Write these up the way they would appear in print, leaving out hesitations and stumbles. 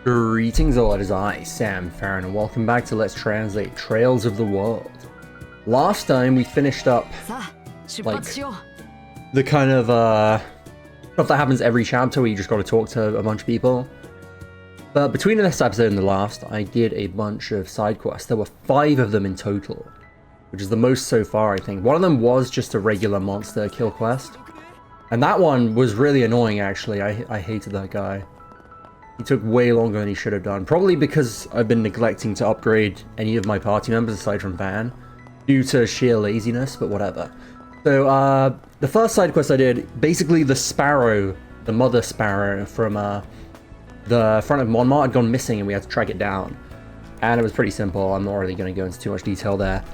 Greetings all, it is I, Sam Farron, and welcome back to Let's Translate Trails of the World. Last time we finished up, like, the kind of, stuff that happens every chapter where you just gotta talk to a bunch of people. But between this episode and the last, I did a bunch of side quests. There were 5 of them in total, which is the most so far, I think. One of them was just a regular monster kill quest. And that one was really annoying, actually. I hated that guy. He took way longer than he should have done. Probably because I've been neglecting to upgrade any of my party members aside from Van, due to sheer laziness, but whatever. So, the first side quest I did, basically the sparrow, the mother sparrow from the front of Montmartre had gone missing and we had to track it down. And it was pretty simple. I'm not really going to go into too much detail there.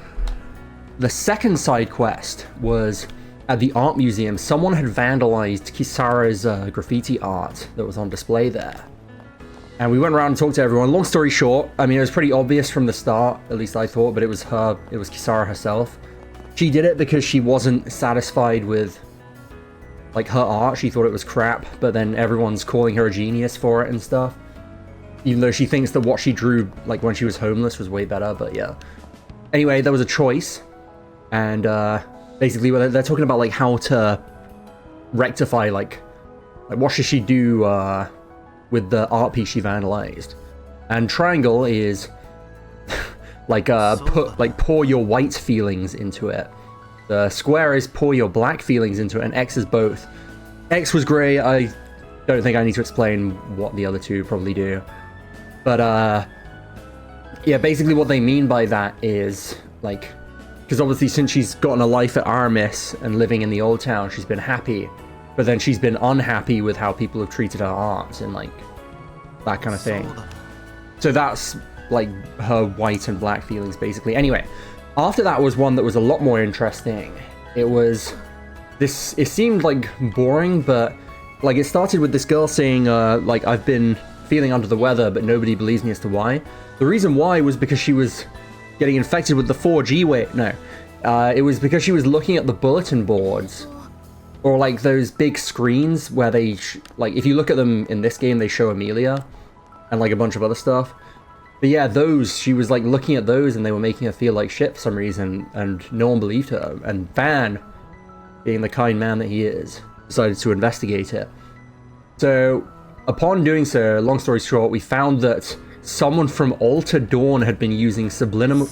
The second side quest was at the art museum. Someone had vandalized Kisara's graffiti art that was on display there. And we went around and talked to everyone. Long story short, I mean, it was pretty obvious from the start, at least I thought, but it was her, it was Kisara herself. She did it because she wasn't satisfied with, like, her art. She thought it was crap, but then everyone's calling her a genius for it and stuff. Even though she thinks that what she drew, like, when she was homeless was way better, but yeah. Anyway, there was a choice, and basically they're talking about, like, how to rectify, like what should she do, with the art piece she vandalized. And triangle is like pour your white feelings into it. The square is pour your black feelings into it, and X is both. X was grey. I don't think I need to explain what the other two probably do. But yeah, basically what they mean by that is, like, because obviously since she's gotten a life at Aramis and living in the old town, she's been happy. But then she's been unhappy with how people have treated her art and, like, that kind of thing. So that's, like, her white and black feelings, basically. Anyway, after that was one that was a lot more interesting. It was this, it seemed, like, boring, but, like, it started with this girl saying, like, I've been feeling under the weather, but nobody believes me as to why. The reason why was because she was getting infected with the 4G wave. No, it was because she was looking at the bulletin boards. Or, like, those big screens where they, like, if you look at them in this game, they show Amelia and, like, a bunch of other stuff. But yeah, those, she was, like, looking at those and they were making her feel like shit for some reason, and no one believed her. And Van, being the kind man that he is, decided to investigate it. So, upon doing so, long story short, we found that someone from Alter Dawn had been using subliminal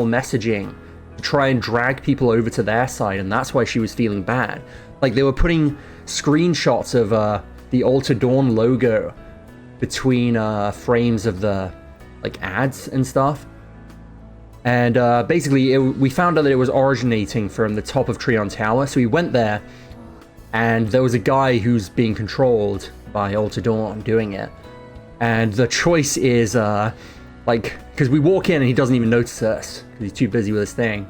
messaging to try and drag people over to their side, and that's why she was feeling bad. Like, they were putting screenshots of the Alter Dawn logo between frames of the, like, ads and stuff. And basically, we found out that it was originating from the top of Trion Tower, so we went there, and there was a guy who's being controlled by Alter Dawn doing it. And the choice is, like, because we walk in and he doesn't even notice us because he's too busy with his thing.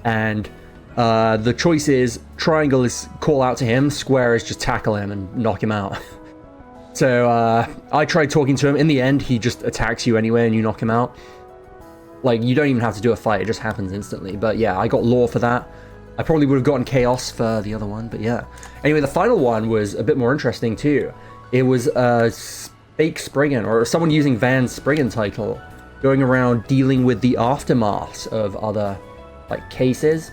And the choice is triangle is call out to him, square is just tackle him and knock him out. So I tried talking to him. In the end, he just attacks you anyway and you knock him out. Like, you don't even have to do a fight, it just happens instantly. But yeah, I got law for that. I probably would have gotten chaos for the other one, but yeah. Anyway, the final one was a bit more interesting too. It was fake Spriggan, or someone using Van's Spriggan title, going around dealing with the aftermaths of other, like, cases.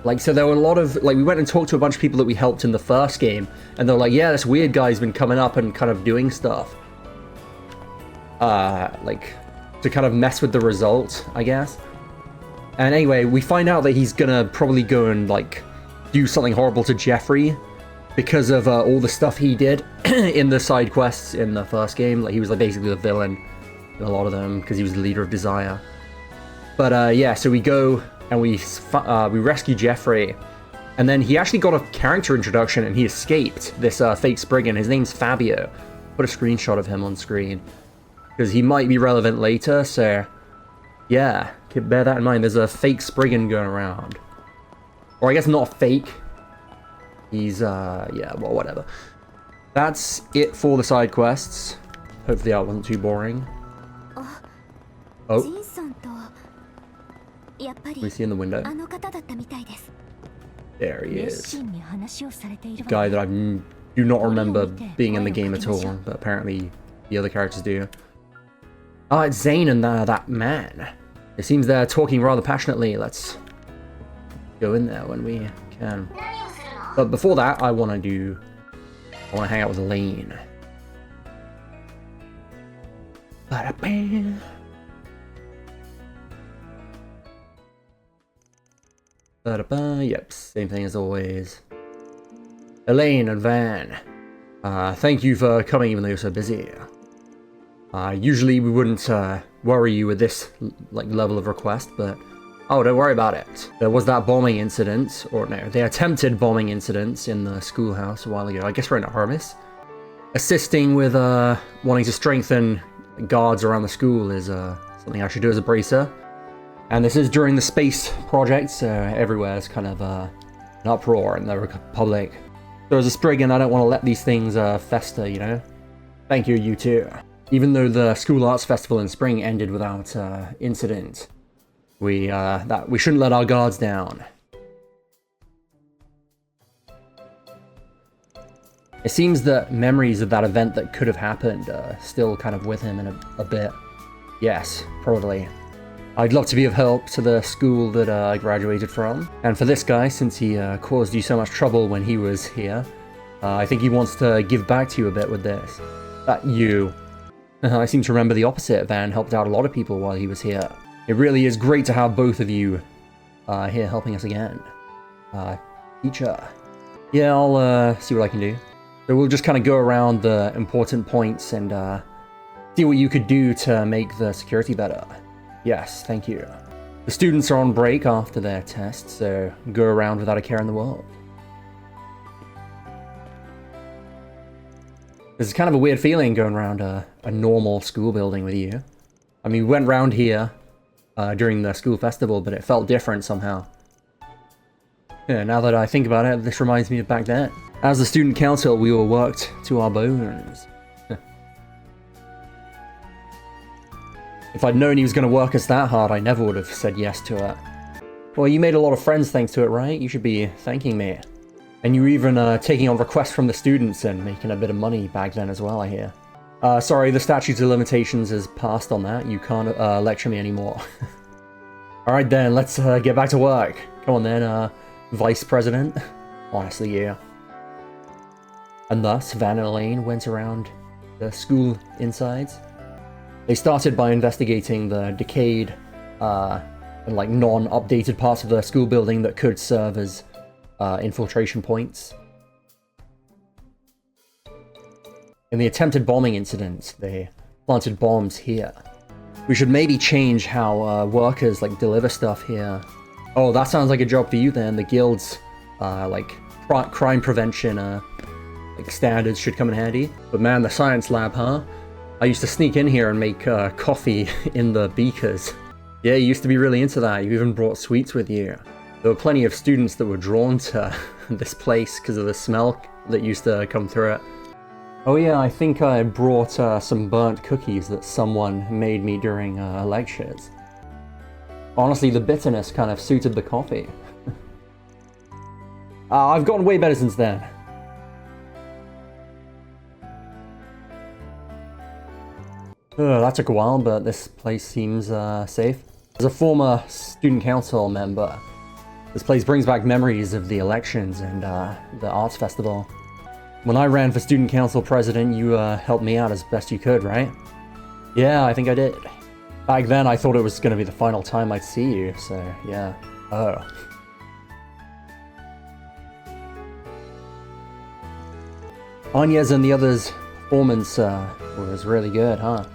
Like, so there were a lot of, like, we went and talked to a bunch of people that we helped in the first game, and they're like, yeah, this weird guy's been coming up and kind of doing stuff. Like, to kind of mess with the result, I guess. And anyway, we find out that he's gonna probably go and, like, do something horrible to Jeffrey because of all the stuff he did in the side quests in the first game. Like, he was, like, basically the villain in a lot of them because he was the leader of Desire. But yeah, so we go and we rescue Jeffrey, and then he actually got a character introduction and he escaped this fake Spriggan. His name's Fabio. Put a screenshot of him on screen because he might be relevant later. So yeah, bear that in mind. There's a fake Spriggan going around, or I guess not fake. He's yeah, well, whatever. That's it for the side quests. Hopefully that wasn't too boring. Oh, we see in the window. There he is. Guy that I've do not remember being in the game at all, but apparently the other characters do. Oh, it's Zane and that man. It seems they're talking rather passionately. Let's go in there when we can. But before that, I want to hang out with Elaine. Ba-da-bam. Ba-da-ba. Yep, same thing as always. Elaine and Van. Thank you for coming even though you're so busy. Usually we wouldn't worry you with this level of request, but oh, don't worry about it. There was that bombing incident, or no, the attempted bombing incident in the schoolhouse a while ago. I guess we're in Artemis. Assisting with wanting to strengthen guards around the school is something I should do as a bracer. And this is during the space project, so everywhere's kind of an uproar in the Republic. So as a Spriggan, I don't want to let these things fester, you know? Thank you, you too. Even though the School Arts Festival in spring ended without incident, we shouldn't let our guards down. It seems that memories of that event that could have happened are still kind of with him in a bit. Yes, probably. I'd love to be of help to the school that I graduated from. And for this guy, since he caused you so much trouble when he was here, I think he wants to give back to you a bit with this. You. I seem to remember the opposite. Van helped out a lot of people while he was here. It really is great to have both of you here helping us again. Teacher. Yeah, I'll see what I can do. So we'll just kind of go around the important points and see what you could do to make the security better. Yes, thank you. The students are on break after their tests, so go around without a care in the world. This is kind of a weird feeling going around a normal school building with you. I mean, we went round here during the school festival, but it felt different somehow. Yeah, now that I think about it, this reminds me of back then. As the student council, we were worked to our bones. If I'd known he was going to work us that hard, I never would have said yes to it. Well, you made a lot of friends thanks to it, right? You should be thanking me. And you were even taking on requests from the students and making a bit of money back then as well, I hear. Sorry, the statute of limitations has passed on that. You can't lecture me anymore. Alright then, let's get back to work. Come on then, Vice President. Honestly, yeah. And thus, Van and Elaine went around the school insides. They started by investigating the decayed and non-updated parts of the school building that could serve as infiltration points. In the attempted bombing incident, they planted bombs here. We should maybe change how workers deliver stuff here. Oh, that sounds like a job for you then. The guild's crime prevention standards should come in handy. But man, the science lab, huh? I used to sneak in here and make coffee in the beakers. Yeah, you used to be really into that. You even brought sweets with you. There were plenty of students that were drawn to this place because of the smell that used to come through it. Oh yeah, I think I brought some burnt cookies that someone made me during lectures. Honestly, the bitterness kind of suited the coffee. I've gotten way better since then. That took a while, but this place seems safe. As a former student council member, this place brings back memories of the elections and the arts festival. When I ran for student council president, you helped me out as best you could, right? Yeah, I think I did. Back then, I thought it was going to be the final time I'd see you, so yeah. Oh. Anya's and the others' performance was really good, huh?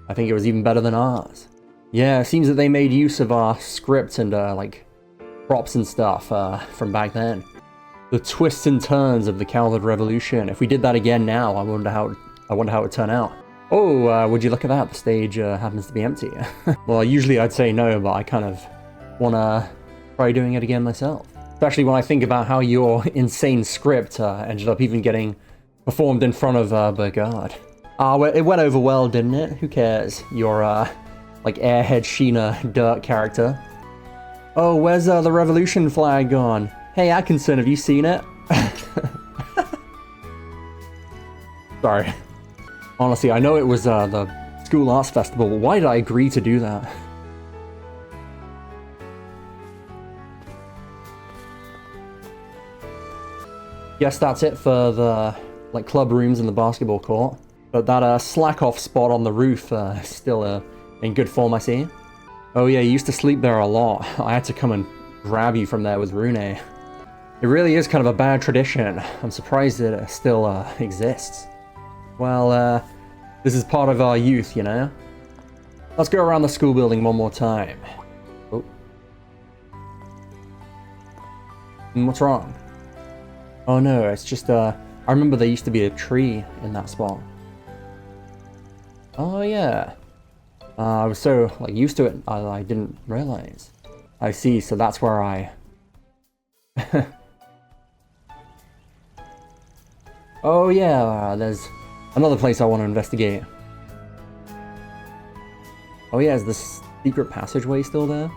I think it was even better than ours. Yeah, it seems that they made use of our script and props and stuff from back then. The twists and turns of the Calvard Revolution. If we did that again now, I wonder how it would turn out. Oh, would you look at that? The stage happens to be empty. Well, usually I'd say no, but I kind of want to try doing it again myself. Especially when I think about how your insane script ended up even getting performed in front of Burgard. Well, it went over well, didn't it? Who cares? Your, airhead Sheena dirt character. Oh, where's the revolution flag gone? Hey, Atkinson, have you seen it? Sorry. Honestly, I know it was the school arts festival, but why did I agree to do that? Guess that's it for the like club rooms and the basketball court. But that slack off spot on the roof still in good form, I see. Oh yeah, you used to sleep there a lot. I had to come and grab you from there with Rune. It really is kind of a bad tradition. I'm surprised it still exists. Well, this is part of our youth, you know? Let's go around the school building one more time. Oh. What's wrong? Oh no, it's just, I remember there used to be a tree in that spot. Oh yeah. I was so, like, used to it, I didn't realize. I see, so that's where I... Oh yeah, there's another place I want to investigate. Oh yeah, is this secret passageway still there?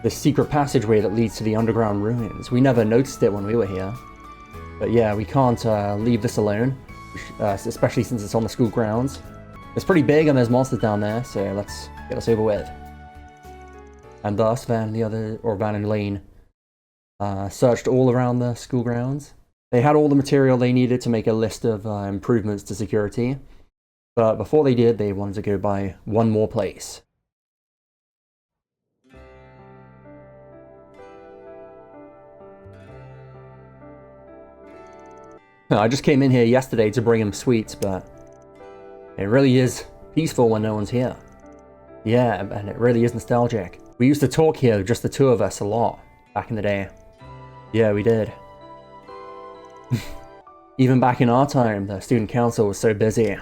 The secret passageway that leads to the underground ruins. We never noticed it when we were here. But yeah, we can't leave this alone. Especially since it's on the school grounds. It's pretty big and there's monsters down there, so let's get this over with. And thus, Van and Lane searched all around the school grounds. They had all the material they needed to make a list of improvements to security. But before they did, they wanted to go by one more place. I just came in here yesterday to bring him sweets, but it really is peaceful when no one's here. Yeah, and it really is nostalgic. We used to talk here, just the two of us, a lot, back in the day. Yeah, we did. Even back in our time, the student council was so busy.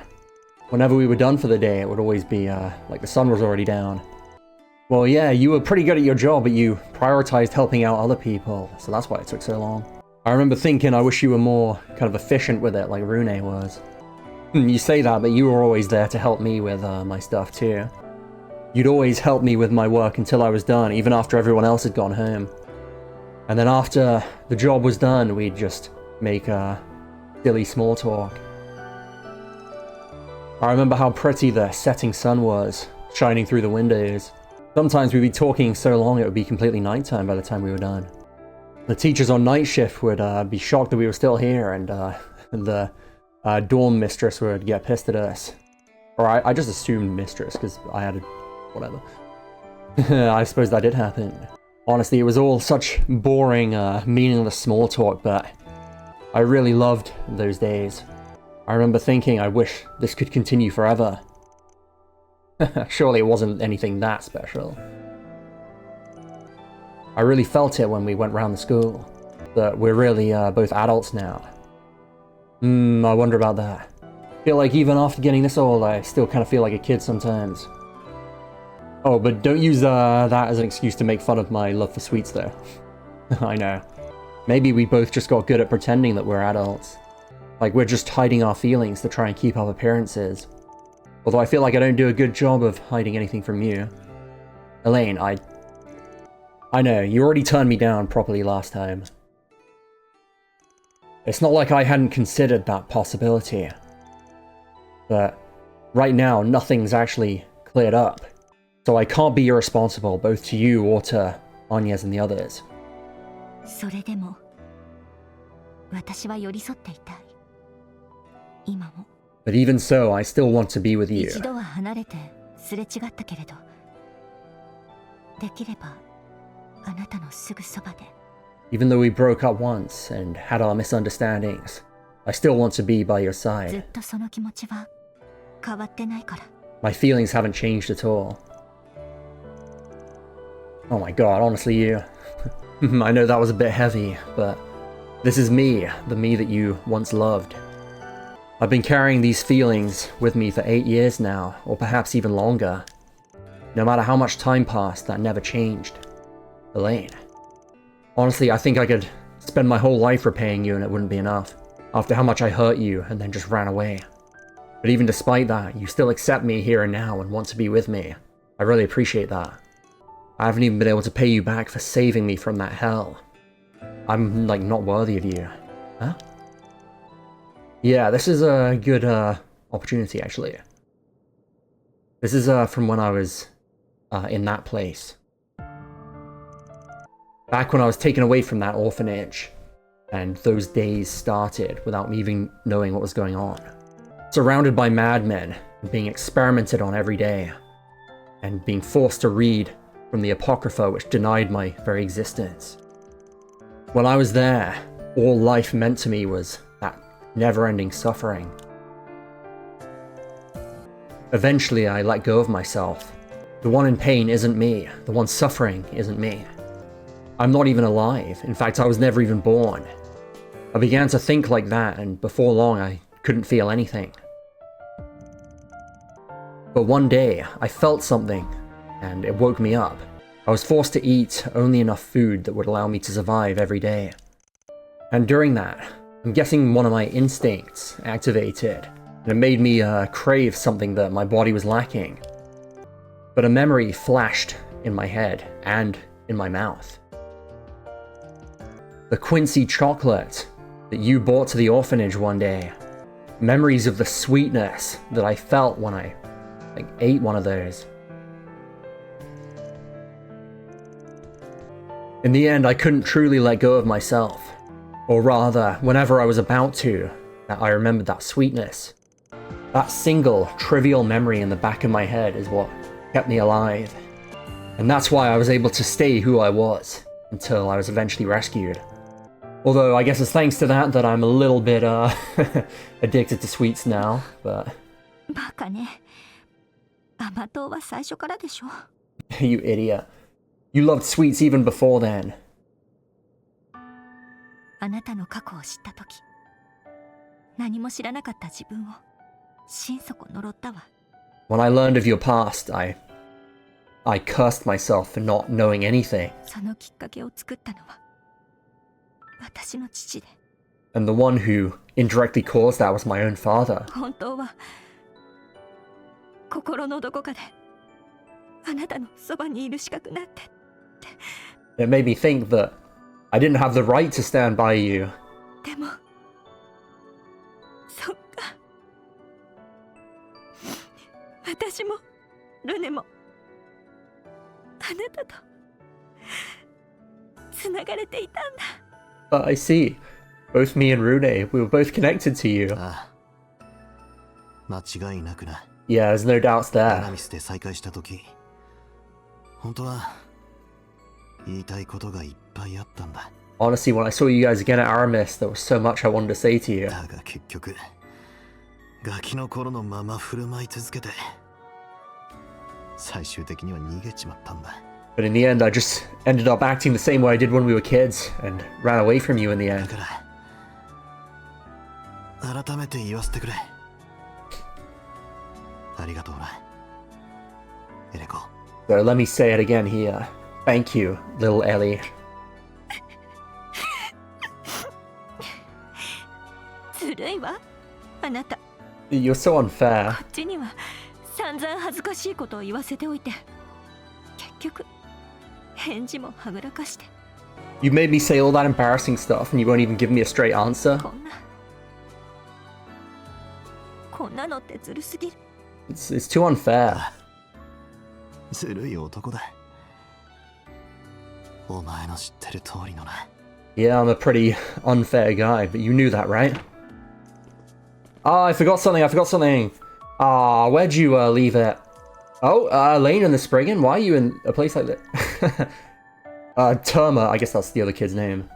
Whenever we were done for the day, it would always be, like the sun was already down. Well, yeah, you were pretty good at your job, but you prioritized helping out other people, so that's why it took so long. I remember thinking I wish you were more kind of efficient with it, like Rune was. You say that, but you were always there to help me with my stuff too. You'd always help me with my work until I was done, even after everyone else had gone home. And then after the job was done, we'd just make silly small talk. I remember how pretty the setting sun was, shining through the windows. Sometimes we'd be talking so long it would be completely nighttime by the time we were done. The teachers on night shift would be shocked that we were still here, and the dorm mistress would get pissed at us. Or I just assumed mistress, because I had a... whatever. I suppose that did happen. Honestly, it was all such boring, meaningless small talk, but I really loved those days. I remember thinking I wish this could continue forever. Surely it wasn't anything that special. I really felt it when we went round the school, that we're really both adults now. I wonder about that. I feel like even after getting this old, I still kind of feel like a kid sometimes. Oh, but don't use that as an excuse to make fun of my love for sweets, though. I know. Maybe we both just got good at pretending that we're adults. Like we're just hiding our feelings to try and keep up appearances. Although I feel like I don't do a good job of hiding anything from you. Elaine, I know, you already turned me down properly last time. It's not like I hadn't considered that possibility. But right now, nothing's actually cleared up. So I can't be irresponsible both to you or to Agnes and the others. But even so, I still want to be with you. Even though we broke up once and had our misunderstandings, I still want to be by your side. My feelings haven't changed at all. Oh my god, honestly, you... I know that was a bit heavy, but this is me, the me that you once loved. I've been carrying these feelings with me for 8 years now, or perhaps even longer. No matter how much time passed, that never changed. Elaine. Honestly, I think I could spend my whole life repaying you and it wouldn't be enough, after how much I hurt you and then just ran away. But even despite that, you still accept me here and now and want to be with me. I really appreciate that. I haven't even been able to pay you back for saving me from that hell. I'm, like, not worthy of you. Huh? Yeah, this is a good opportunity, actually. This is from when I was in that place. Back when I was taken away from that orphanage, and those days started without me even knowing what was going on. Surrounded by madmen, being experimented on every day, and being forced to read from the Apocrypha which denied my very existence. When I was there, all life meant to me was that never-ending suffering. Eventually, I let go of myself. The one in pain isn't me. The one suffering isn't me. I'm not even alive. In fact, I was never even born. I began to think like that, and before long, I couldn't feel anything. But one day, I felt something, and it woke me up. I was forced to eat only enough food that would allow me to survive every day. And during that, I'm guessing one of my instincts activated, and it made me crave something that my body was lacking. But a memory flashed in my head and in my mouth. The Quincy chocolate that you brought to the orphanage one day. Memories of the sweetness that I felt when I ate one of those. In the end, I couldn't truly let go of myself. Or rather, whenever I was about to, I remembered that sweetness. That single, trivial memory in the back of my head is what kept me alive. And that's why I was able to stay who I was, until I was eventually rescued. Although, I guess it's thanks to that I'm a little bit, addicted to sweets now, but... You idiot. You loved sweets even before then. When I learned of your past, I cursed myself for not knowing anything. And the one who indirectly caused that was my own father. It made me think that I didn't have the right to stand by you. I see. Both me and Rune, we were both connected to you. Yeah, there's no doubts there. Honestly, when I saw you guys again at Aramis, there was so much I wanted to say to you. But in the end, I just ended up acting the same way I did when we were kids, and ran away from you in the end. So let me say it again here. Thank you, little Ellie. You're so unfair. You made me say all that embarrassing stuff and you won't even give me a straight answer? It's too unfair. Yeah, I'm a pretty unfair guy, but you knew that, right? Ah, I forgot something. Ah, where'd you leave it? Oh, Lane and the Spriggan? Why are you in a place like that? Terma, I guess that's the other kid's name.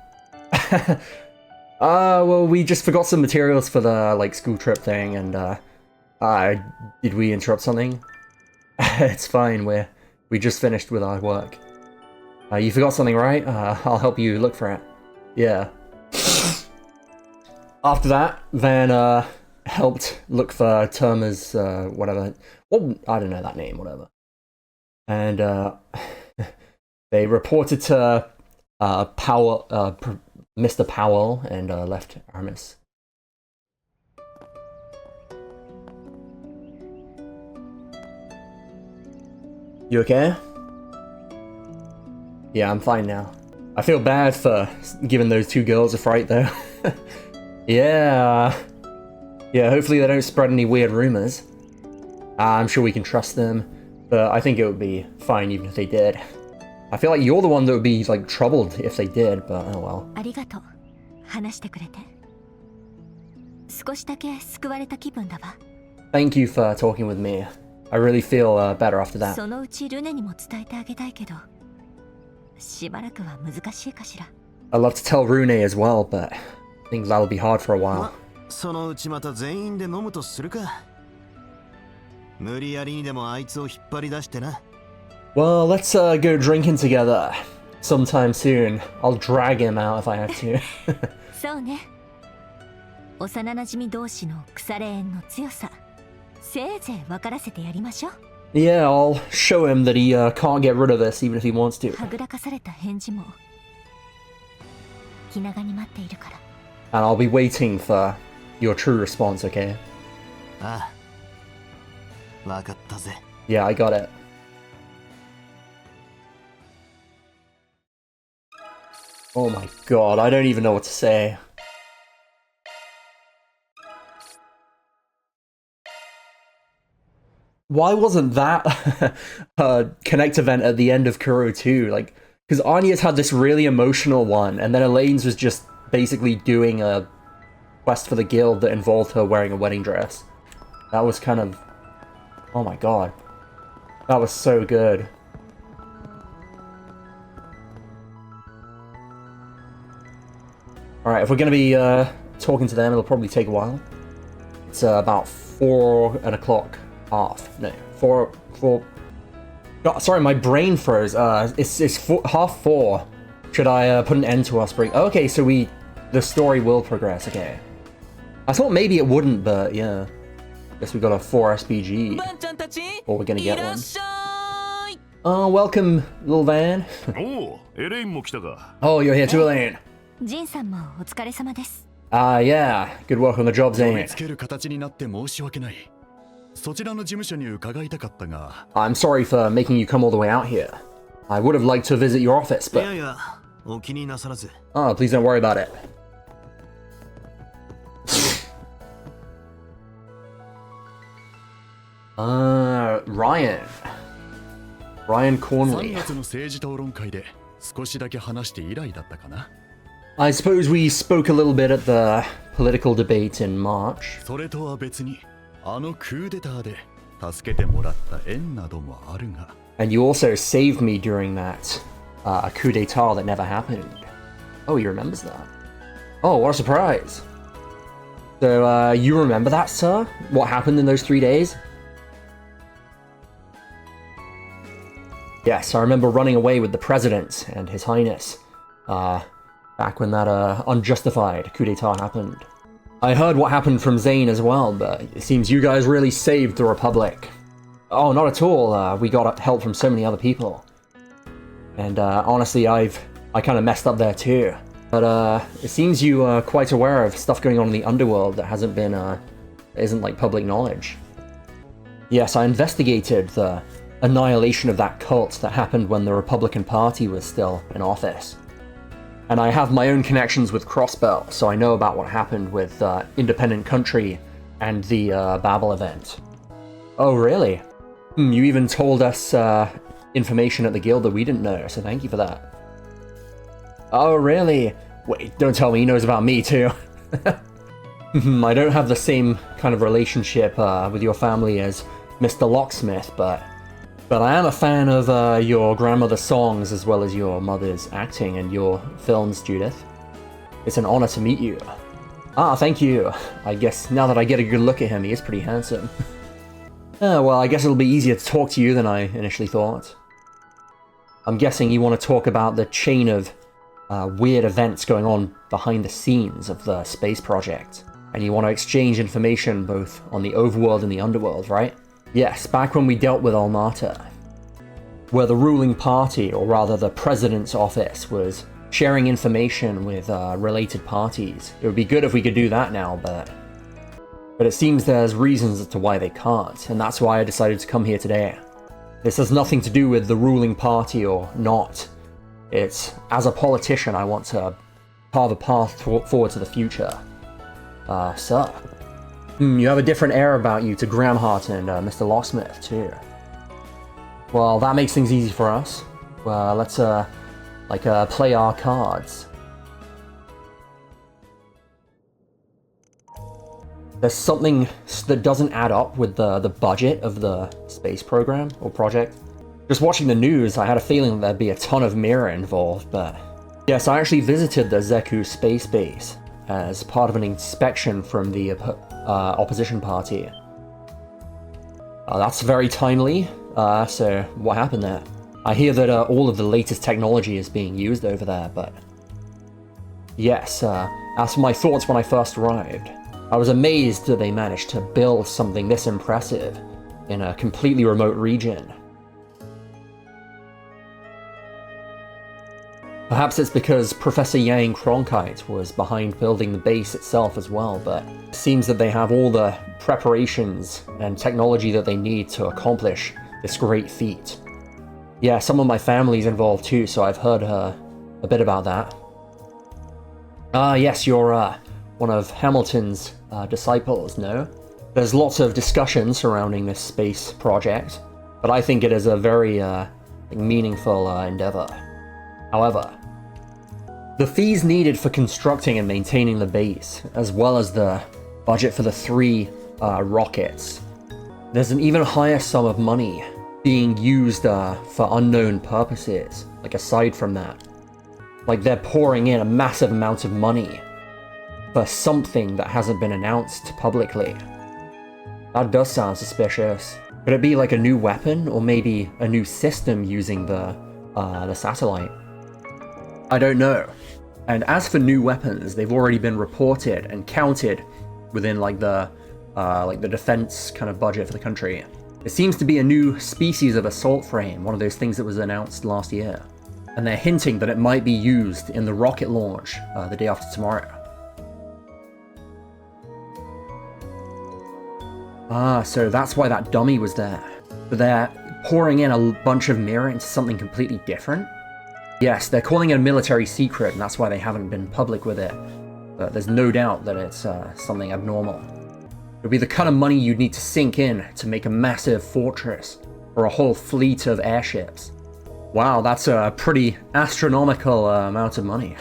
Well, we just forgot some materials for the, school trip thing, and, did we interrupt something? It's fine, we just finished with our work. You forgot something, right? I'll help you look for it. Yeah. After that, Van, helped look for Terma's, whatever. Well, I don't know that name, whatever. And, they reported to, Powell, Mr. Powell, and, left Aramis. You okay? Yeah, I'm fine now. I feel bad for giving those two girls a fright, though. Yeah. Yeah, hopefully they don't spread any weird rumors. I'm sure we can trust them, but I think it would be fine even if they did. I feel like you're the one that would be, like, troubled if they did, but oh well. Thank you for talking with me. I really feel better after that. I'd love to tell Rune as well, but I think that'll be hard for a while. Well, let's go drinking together sometime soon. I'll drag him out if I have to. Yeah, I'll show him that he can't get rid of this even if he wants to. And I'll be waiting for your true response, okay? Yeah, I got it. Oh my god, I don't even know what to say. Why wasn't that a Connect event at the end of Kuro 2? Like, because Anya's had this really emotional one, and then Elaine's was just basically doing a quest for the guild that involved her wearing a wedding dress. That was kind of... oh my god. That was so good. Alright, if we're going to be talking to them, it'll probably take a while. It's about 4 o'clock half. No, 4... Oh, sorry, my brain froze. It's 4:30. Should I put an end to our spree? Okay, so the story will progress, okay. I thought maybe it wouldn't, but yeah. Guess we got a 4 SPG. Or we're gonna get one. Oh, welcome, little van. Oh, you're here too, Elaine. Yeah. Good work on the job, Zane. I'm sorry for making you come all the way out here. I would have liked to visit your office, but... oh, please don't worry about it. Ryan. Ryan Cornley. I suppose we spoke a little bit at the political debate in March. And you also saved me during that coup d'etat that never happened. Oh, he remembers that. Oh, what a surprise. So, you remember that, sir? What happened in those 3 days? Yes, I remember running away with the President and His Highness. Back when that unjustified coup d'etat happened. I heard what happened from Zane as well, but it seems you guys really saved the Republic. Oh, not at all. We got help from so many other people. And honestly, I kind of messed up there too. But it seems you are quite aware of stuff going on in the underworld that hasn't been, isn't like public knowledge. Yes, I investigated the annihilation of that cult that happened when the Republican Party was still in office. And I have my own connections with Crossbell, so I know about what happened with Independent Country and the Babel event. Oh, really? You even told us information at the guild that we didn't know, so thank you for that. Oh, really? Wait, don't tell me he knows about me, too. I don't have the same kind of relationship with your family as Mr. Locksmith, but I am a fan of your grandmother's songs as well as your mother's acting and your films, Judith. It's an honor to meet you. Ah, thank you. I guess now that I get a good look at him, he is pretty handsome. Well, I guess it'll be easier to talk to you than I initially thought. I'm guessing you want to talk about the chain of weird events going on behind the scenes of the space project. And you want to exchange information both on the overworld and the underworld, right? Yes, back when we dealt with Almata, where the ruling party, or rather the president's office, was sharing information with related parties. It would be good if we could do that now, but it seems there's reasons as to why they can't, and that's why I decided to come here today. This has nothing to do with the ruling party or not. It's, as a politician, I want to carve a path forward to the future. Sir. You have a different air about you to Gramhart and Mr. Locksmith, too. Well, that makes things easy for us. Well, let's, play our cards. There's something that doesn't add up with the budget of the space program or project. Just watching the news, I had a feeling there'd be a ton of mirror involved, but... Yes, I actually visited the Zeku space base as part of an inspection from the opposition party. That's very timely. So what happened there? I hear that all of the latest technology is being used over there, but... Yes, as for my thoughts when I first arrived, I was amazed that they managed to build something this impressive in a completely remote region. Perhaps it's because Professor Yang Cronkite was behind building the base itself as well, but it seems that they have all the preparations and technology that they need to accomplish this great feat. Yeah, some of my family's involved too, so I've heard a bit about that. Yes, you're one of Hamilton's disciples, no? There's lots of discussion surrounding this space project, but I think it is a very meaningful endeavor. However, the fees needed for constructing and maintaining the base, as well as the budget for the 3 rockets, there's an even higher sum of money being used for unknown purposes, like aside from that. Like they're pouring in a massive amount of money for something that hasn't been announced publicly. That does sound suspicious. Could it be like a new weapon, or maybe a new system using the satellite? I don't know. And as for new weapons, they've already been reported and counted within the defense kind of budget for the country. It seems to be a new species of assault frame, one of those things that was announced last year. And they're hinting that it might be used in the rocket launch the day after tomorrow. So that's why that dummy was there. But they're pouring in a bunch of mirror into something completely different? Yes, they're calling it a military secret, and that's why they haven't been public with it. But there's no doubt that it's something abnormal. It would be the kind of money you'd need to sink in to make a massive fortress, or a whole fleet of airships. Wow, that's a pretty astronomical amount of money.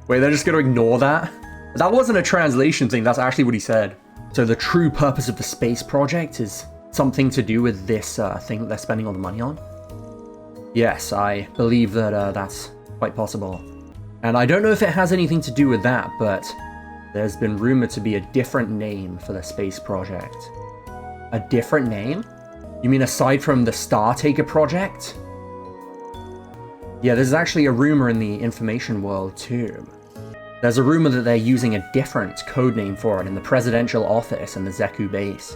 Wait, they're just going to ignore that? That wasn't a translation thing, that's actually what he said. So the true purpose of the space project is something to do with this thing that they're spending all the money on? Yes, I believe that that's quite possible. And I don't know if it has anything to do with that, but there's been rumored to be a different name for the space project. A different name? You mean aside from the Star Taker project? Yeah, there's actually a rumor in the information world too. There's a rumor that they're using a different codename for it in the presidential office and the Zeku base.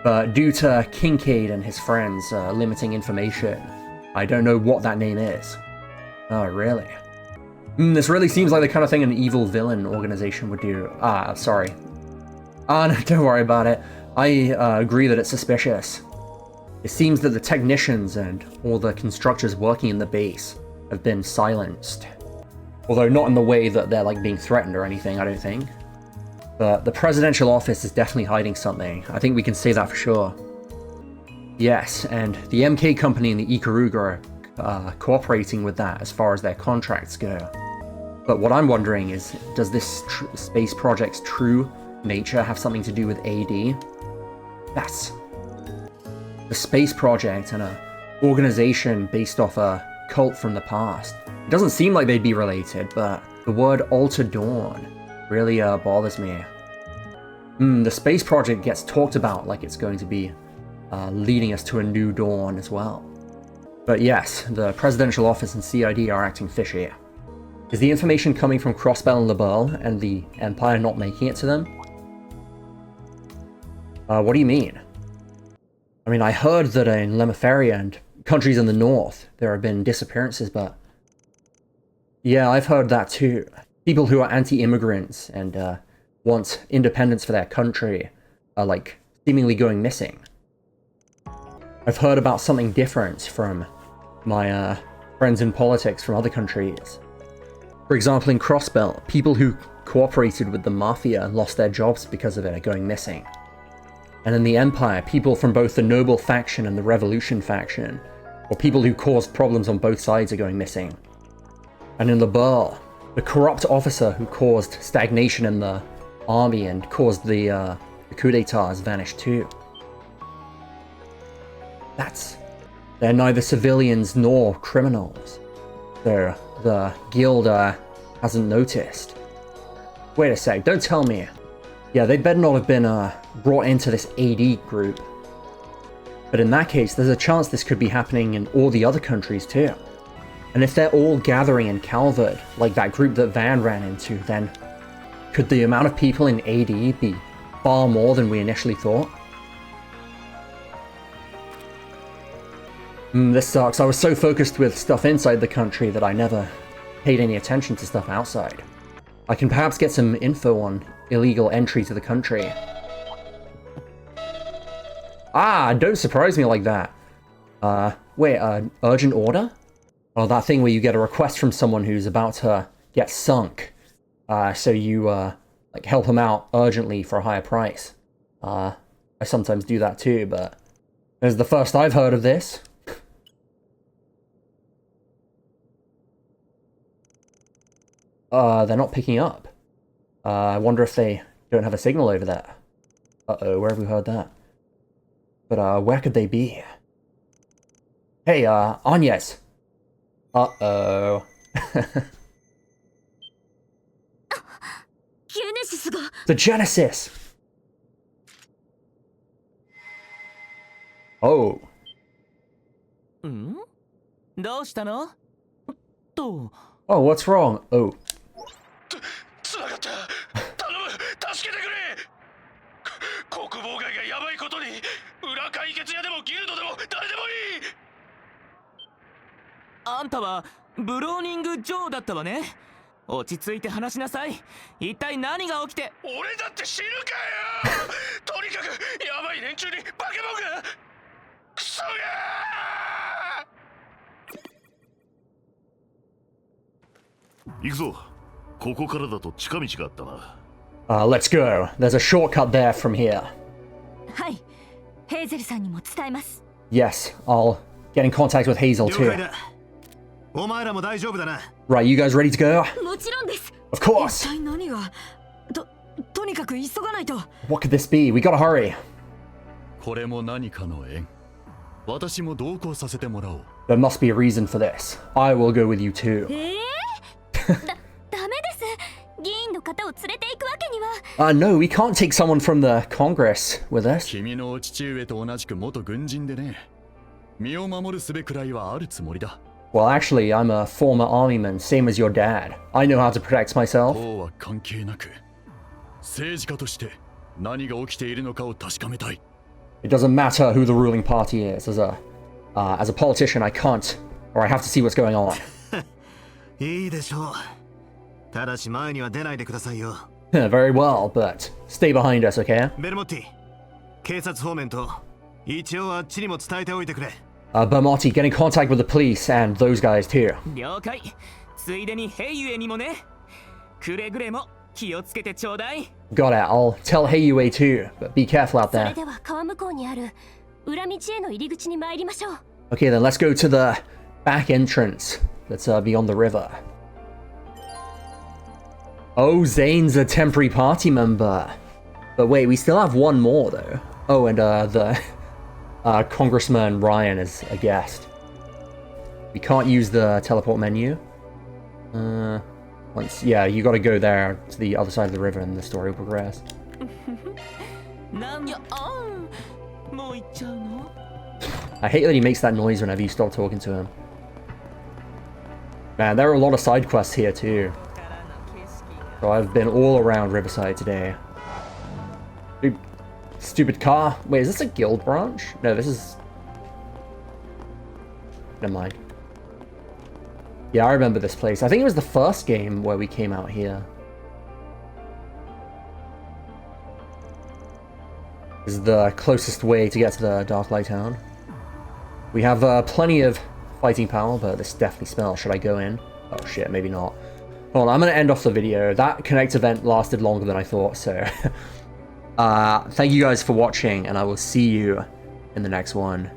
But due to Kincaid and his friends limiting information, I don't know what that name is. Oh, really? This really seems like the kind of thing an evil villain organization would do. Sorry. No, don't worry about it. I agree that it's suspicious. It seems that the technicians and all the constructors working in the base have been silenced. Although not in the way that they're being threatened or anything, I don't think. But the presidential office is definitely hiding something. I think we can say that for sure. Yes, and the MK company and the Ikaruga are cooperating with that as far as their contracts go. But what I'm wondering is, does this space project's true nature have something to do with AD? That's the space project and an organization based off a cult from the past. It doesn't seem like they'd be related, but the word Alter Dawn really bothers me. The space project gets talked about like it's going to be leading us to a new dawn as well. But yes, the presidential office and CID are acting fishy. Is the information coming from Crossbell and LeBeau and the Empire not making it to them? What do you mean? I mean, I heard that in Lemuferia and countries in the north, there have been disappearances, but... Yeah, I've heard that too. People who are anti-immigrants and want independence for their country are, seemingly going missing. I've heard about something different from my friends in politics from other countries. For example, in Crossbell, people who cooperated with the Mafia lost their jobs because of it, going missing. And in the Empire, people from both the Noble faction and the Revolution faction, or people who caused problems on both sides, are going missing. And in the Burl, the corrupt officer who caused stagnation in the army and caused the coup d'etat has vanished too. They're neither civilians nor criminals. The guild hasn't noticed. Wait a sec, don't tell me. Yeah, they better not have been brought into this AD group. But in that case, there's a chance this could be happening in all the other countries too. And if they're all gathering in Calvert, like that group that Van ran into, then could the amount of people in AD be far more than we initially thought? This sucks. I was so focused with stuff inside the country that I never paid any attention to stuff outside. I can perhaps get some info on illegal entry to the country. Ah, don't surprise me like that. Wait, urgent order? Oh, that thing where you get a request from someone who's about to get sunk. So you, like, help them out urgently for a higher price. I sometimes do that too, but this is the first I've heard of this. They're not picking up. I wonder if they don't have a signal over there. Uh-oh, where have we heard that? But, where could they be? Hey, Agnes! Uh-oh. The Genesis! Oh. Oh, what's wrong? Oh. Let's go. There's a shortcut there from here. Yes, I'll get in contact with Hazel too. Right, you guys ready to go? Of course! What could this be? We gotta hurry. There must be a reason for this. I will go with you too. No, we can't take someone from the Congress with us. Well, actually, I'm a former armyman, same as your dad. I know how to protect myself. It doesn't matter who the ruling party is. As a politician, I can't, or I have to see what's going on. Very well, but stay behind us, okay? Bermotti, get in contact with the police and those guys too. Got it, I'll tell Heiyue too, but be careful out there. Okay then, let's go to the back entrance that's beyond the river. Oh, Zane's a temporary party member. But wait, we still have one more though. Oh, and the Congressman Ryan is a guest. We can't use the teleport menu. Yeah, you gotta go there to the other side of the river and the story will progress. I hate that he makes that noise whenever you stop talking to him. Man, there are a lot of side quests here too. So I've been all around Riverside today. Stupid car. Wait, is this a guild branch? No, this is... Never mind. Yeah, I remember this place. I think it was the first game where we came out here. This is the closest way to get to the Dark Light Town. We have plenty of fighting power, but this definitely smells. Should I go in? Oh shit, maybe not. Hold on, I'm going to end off the video. That Connect event lasted longer than I thought, so... thank you guys for watching, and I will see you in the next one.